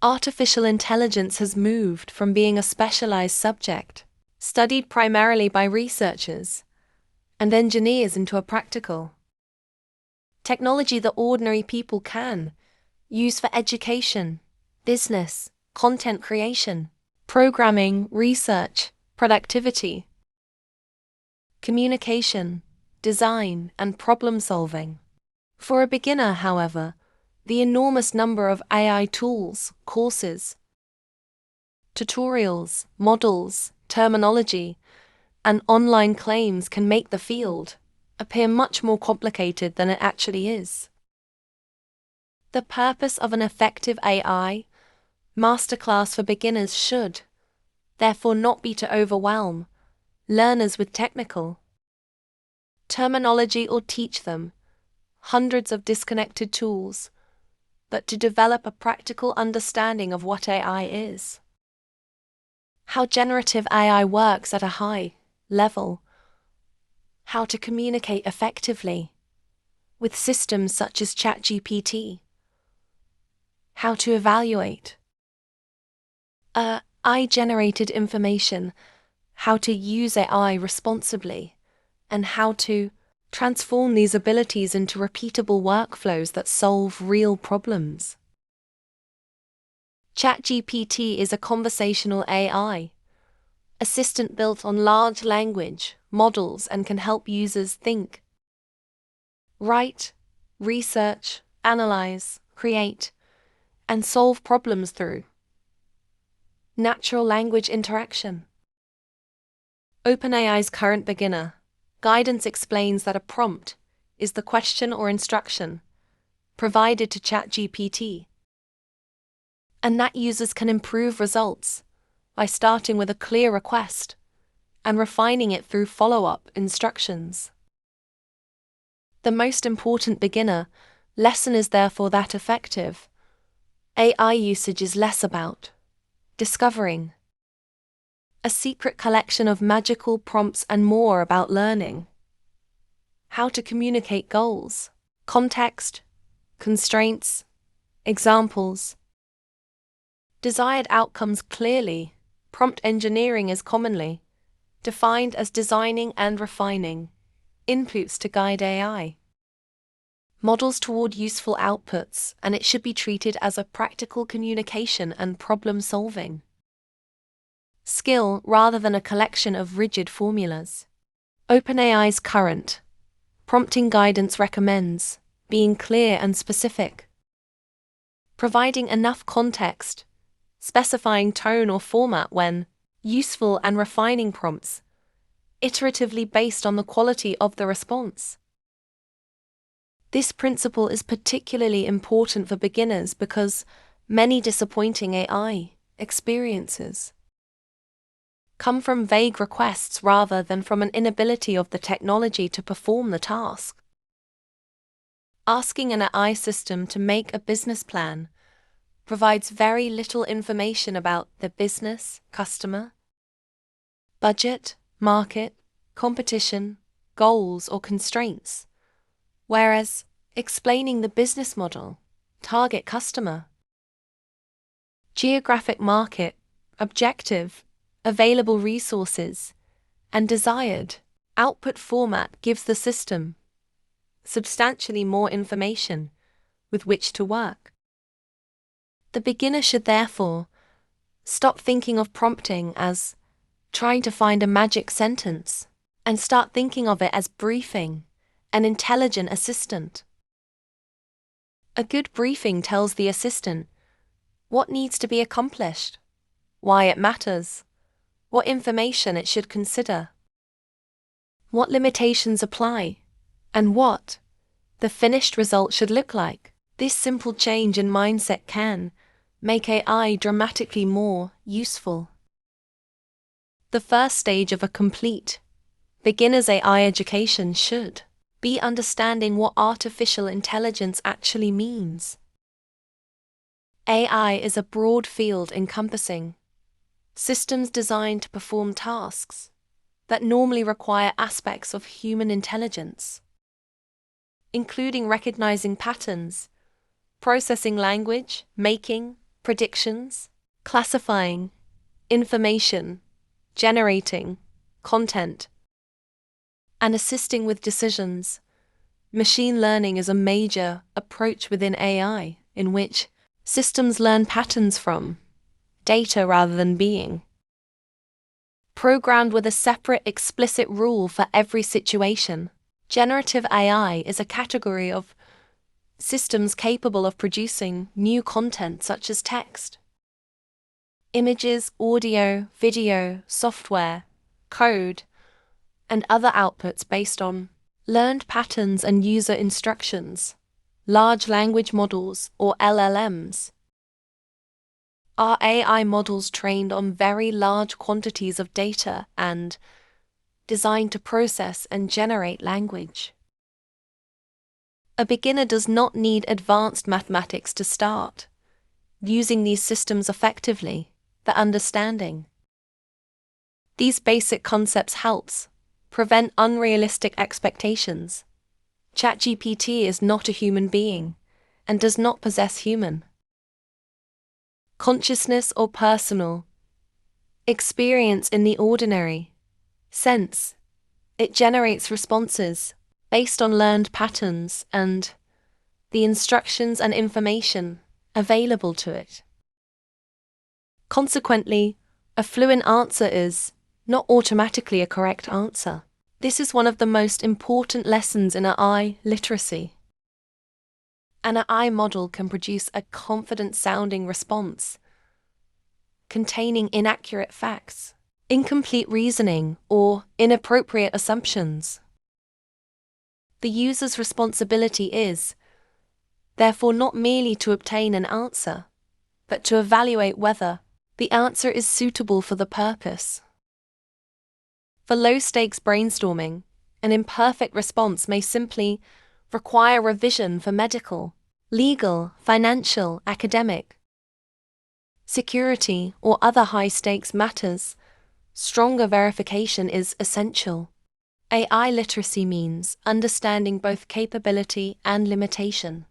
Artificial intelligence has moved from being a specialized subject, studied primarily by researchers and engineers, into a practical technology that ordinary people can use for education, business, content creation, programming, research, productivity, communication, design, and problem solving. For a beginner, however, the enormous number of AI tools, courses, tutorials, models, terminology, and online claims can make the field appear much more complicated than it actually is. The purpose of an effective AI masterclass for beginners should, therefore, not be to overwhelm learners with technical terminology or teach them hundreds of disconnected tools, but to develop a practical understanding of what AI is, how generative AI works at a high level, how to communicate effectively with systems such as ChatGPT, how to evaluate AI-generated information, how to use AI responsibly, and how to transform these abilities into repeatable workflows that solve real problems. ChatGPT is a conversational AI assistant built on large language models and can help users think, write, research, analyze, create, and solve problems through natural language interaction. OpenAI's current beginner guidance explains that a prompt is the question or instruction provided to ChatGPT, and that users can improve results by starting with a clear request and refining it through follow-up instructions. The most important beginner lesson is therefore that effective AI usage is less about discovering a secret collection of magical prompts and more about learning how to communicate goals, context, constraints, examples, desired outcomes clearly. Prompt engineering is commonly defined as designing and refining inputs to guide AI models toward useful outputs, and it should be treated as a practical communication and problem-solving skill rather than a collection of rigid formulas. OpenAI's current prompting guidance recommends being clear and specific, providing enough context, specifying tone or format when useful, and refining prompts iteratively based on the quality of the response. This principle is particularly important for beginners because many disappointing AI experiences come from vague requests rather than from an inability of the technology to perform the task. Asking an AI system to make a business plan provides very little information about the business, customer, budget, market, competition, goals, or constraints, whereas explaining the business model, target customer, geographic market, objective, available resources, and desired output format gives the system substantially more information with which to work. The beginner should therefore stop thinking of prompting as trying to find a magic sentence and start thinking of it as briefing an intelligent assistant. A good briefing tells the assistant what needs to be accomplished, why it matters, what information it should consider, what limitations apply, and what the finished result should look like. This simple change in mindset can make AI dramatically more useful. The first stage of a complete beginner's AI education should be understanding what artificial intelligence actually means. AI is a broad field encompassing systems designed to perform tasks that normally require aspects of human intelligence, including recognizing patterns, processing language, making predictions, classifying information, generating content, and assisting with decisions. Machine learning is a major approach within AI in which systems learn patterns from data rather than being programmed with a separate explicit rule for every situation. Generative AI is a category of systems capable of producing new content such as text, images, audio, video, software, code, and other outputs based on learned patterns and user instructions. Large language models, or LLMs, are AI models trained on very large quantities of data and designed to process and generate language. A beginner does not need advanced mathematics to start using these systems effectively. The understanding these basic concepts helps prevent unrealistic expectations. ChatGPT is not a human being and does not possess human consciousness or personal experience in the ordinary sense. It generates responses based on learned patterns and the instructions and information available to it. Consequently, a fluent answer is not automatically a correct answer. This is one of the most important lessons in AI literacy. An AI model can produce a confident-sounding response containing inaccurate facts, incomplete reasoning, or inappropriate assumptions. The user's responsibility is, therefore, not merely to obtain an answer, but to evaluate whether the answer is suitable for the purpose. For low-stakes brainstorming, an imperfect response may simply require revision for medical, legal, financial, academic, security, or other high-stakes matters. Stronger verification is essential. AI literacy means understanding both capability and limitation.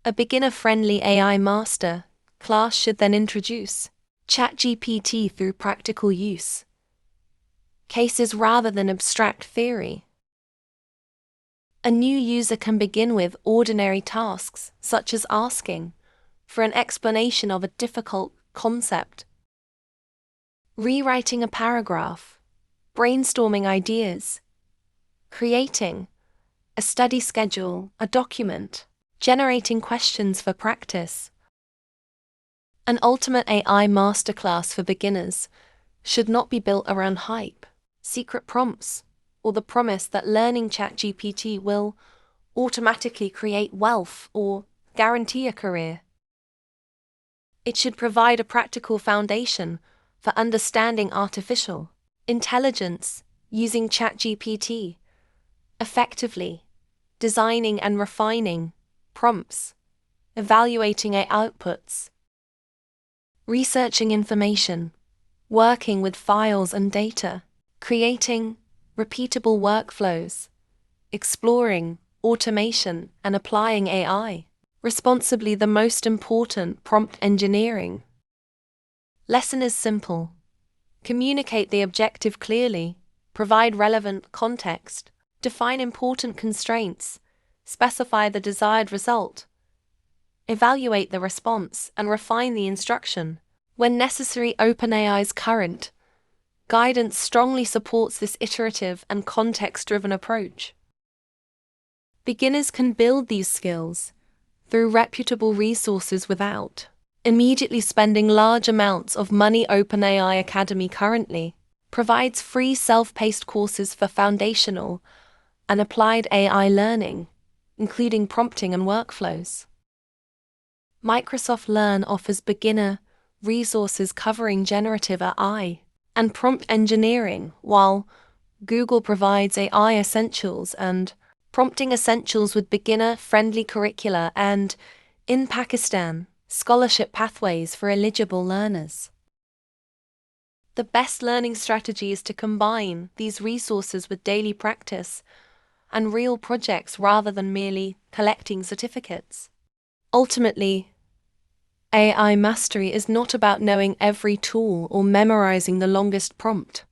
A beginner-friendly AI master class should then introduce ChatGPT through practical use cases rather than abstract theory. A new user can begin with ordinary tasks, such as asking for an explanation of a difficult concept, rewriting a paragraph, brainstorming ideas, creating a study schedule, a document, generating questions for practice. An ultimate AI masterclass for beginners should not be built around hype, secret prompts, or the promise that learning ChatGPT will automatically create wealth or guarantee a career. It should provide a practical foundation for understanding artificial intelligence, using ChatGPT effectively, designing and refining prompts, evaluating AI outputs, researching information, working with files and data, creating repeatable workflows, exploring automation and applying AI responsibly. The most important prompt engineering lesson is simple. Communicate the objective clearly, provide relevant context, define important constraints, specify the desired result, evaluate the response, and refine the instruction. When necessary, OpenAI's current guidance strongly supports this iterative and context-driven approach. Beginners can build these skills through reputable resources without immediately spending large amounts of money. OpenAI Academy currently provides free self-paced courses for foundational and applied AI learning, including prompting and workflows. Microsoft Learn offers beginner resources covering generative AI and prompt engineering, while Google provides AI Essentials and Prompting Essentials with beginner-friendly curricula and, in Pakistan, scholarship pathways for eligible learners. The best learning strategy is to combine these resources with daily practice and real projects rather than merely collecting certificates. Ultimately, AI mastery is not about knowing every tool or memorizing the longest prompt.